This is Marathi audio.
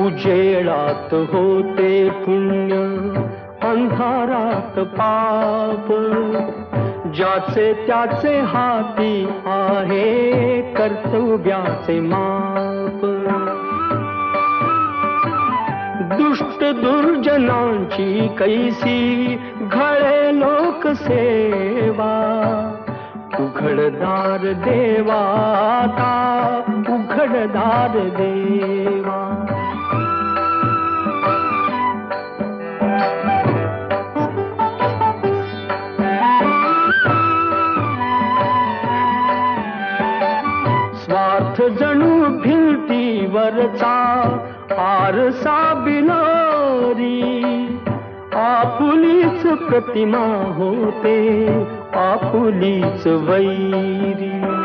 उजेडात होते पुण्य, अंधारात पाप. ज्याचे त्याचे हाती आहे कर्तव्याचे माप. दुष्ट दुर्जनांची कैसी घळे लोकसेवा. उघडदार देवा, उघडदार देवा. स्वार्थ जणू भिंतीवरचा आरसा बिलारी. आपुलीच प्रतिमा होते आपुलीच वैरी.